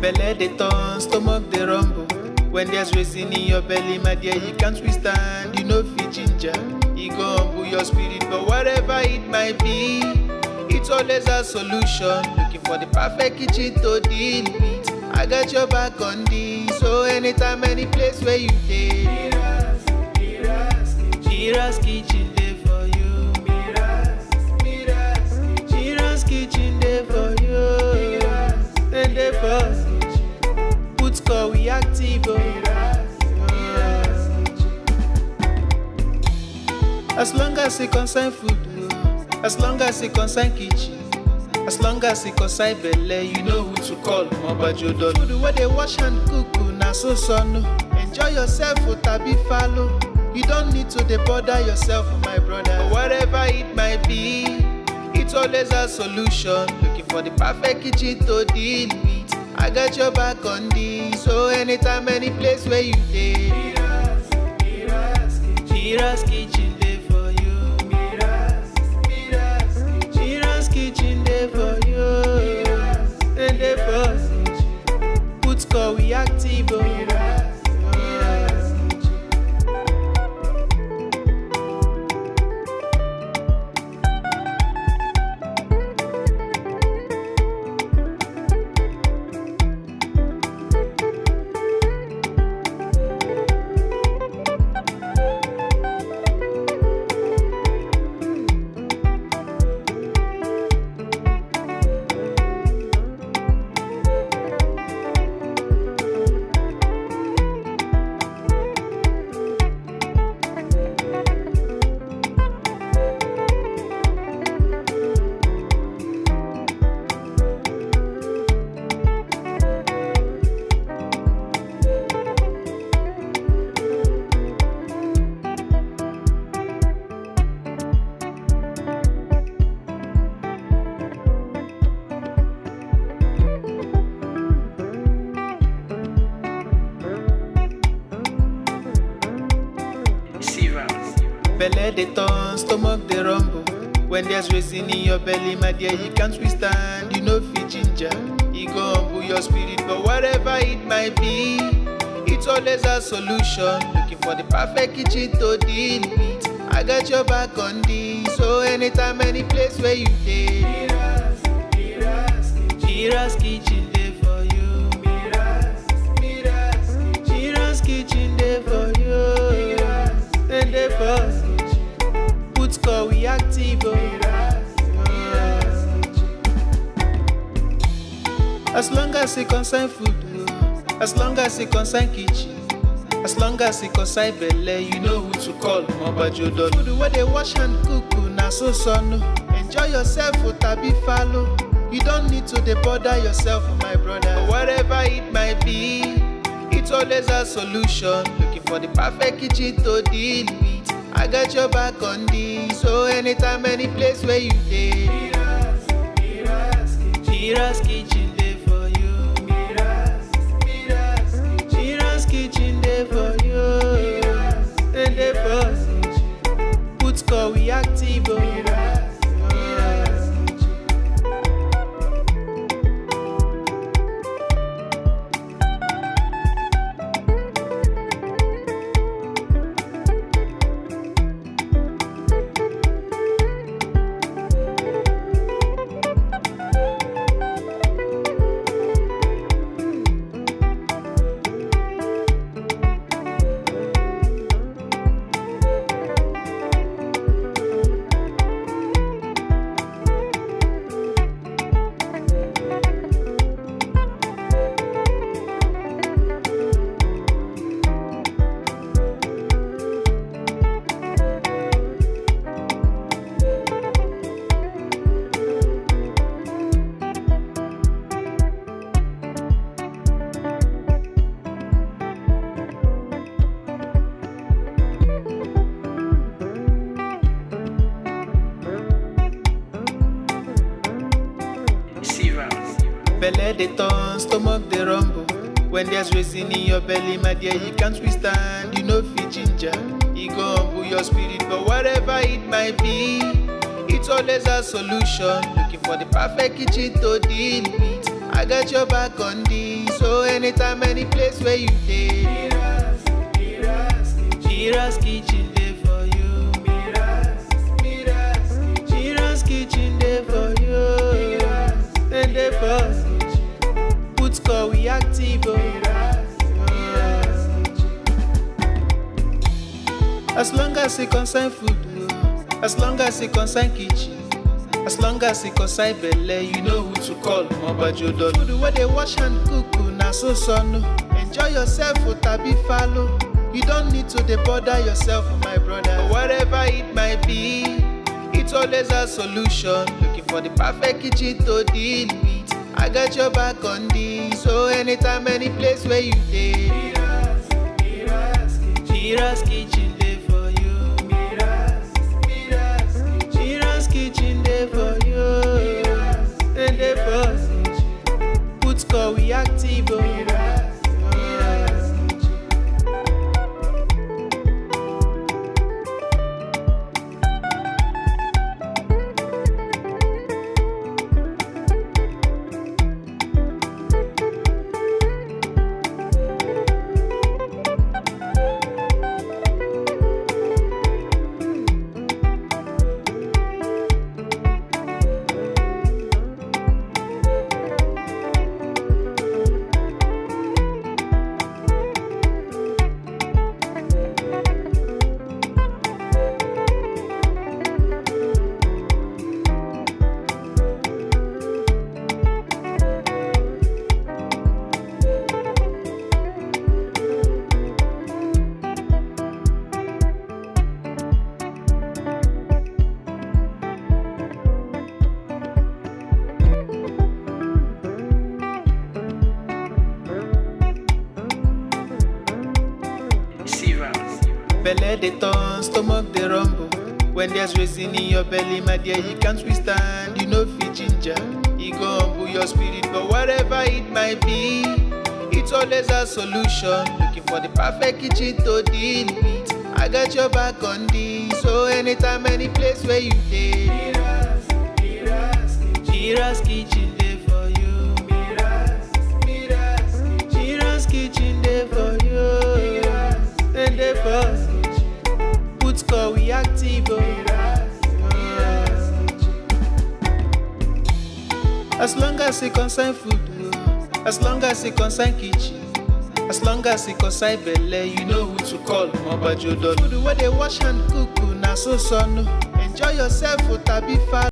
Belle dey turn, stomach dey rumble. When there's reason in your belly, my dear, you can't withstand. You know fit ginger, e go humble your spirit. But whatever it might be, it's always a solution. Looking for the perfect kitchen to deal with. I got your back on this. So anytime, any place where you dey, Mira's kitchen dey for you. Mira's kitchen dey for you. And dey for put score we active. As long as it concern food, as long as it concern kitchen, as long as it concern belle, you know who to call. Mobajodo. Food where they wash and cook, na so no. Enjoy yourself, tabi follow. You don't need to bother yourself, my brother. But whatever it might be, it's always a solution. Looking for the perfect kitchen to deal with. I got your back on this. So anytime, any place where you dey, Mira's kitchen dey for you. Mira's kitchen dey for you. And dey for put score we active. Belle dey turn, stomach dey rumble. When there's reason in your belly, my dear, you can't withstand. You know fit ginger, e go humble your spirit. But whatever it might be, it's always a solution. Looking for the perfect kitchen to deal with. I got your back on this. So anytime, any place where you dey, Mira's kitchen dey for you. Mira's kitchen dey for you. And dey for put score we active. As long as it concern food, as long as it concern kitchen, as long as it concern belle, you know who to call. Mobajodo. Food where they wash and cook, na so no. Enjoy yourself, tabi follow. You don't need to bother yourself, my brother. But whatever it might be, it's always a solution. Looking for the perfect kitchen to deal with. I got your back on this. So anytime, any place where you dey, Mira's kitchen dey for you. Mira's kitchen dey for you. And dey for put score we active. Belle dey turn, stomach dey rumble. When there's reason in your belly, my dear, you can't withstand. You know fit ginger, e go humble your spirit. But whatever it might be, it's always a solution. Looking for the perfect kitchen to deal with. I got your back on this. So anytime, any place where you dey, Mira's kitchen dey for you. Mira's kitchen dey for you. And dey for put call we active. As long as it concern food, as long as it concern kitchen, as long as it concern belle, you know who to call. Mobajodo. Food where they wash and cook, na so no. Enjoy yourself, tabi follow. You don't need to bother yourself, my brother. Whatever it might be, it's always a solution. Looking for the perfect kitchen to deal with. I got your back on this. So anytime, any place where you dey, Mira's kitchen dey for you. Mira's kitchen dey for you. And dey for put call we active. Belle dey turn, stomach dey rumble. When there's reason in your belly, my dear, you can't withstand. You know fit ginger, you go humble your spirit. But whatever it might be, it's always a solution. Looking for the perfect kitchen to deal with. I got your back on this. So anytime, any place where you dey, Mira's kitchen dey for you. Mira's kitchen dey for you. And dey for put call we active. As long as it concern food, as long as it concern kitchen, as long as it concern belle, you know who to call. Mobajodo. Food where they wash and cook, na so no. Enjoy yourself, tabi follow.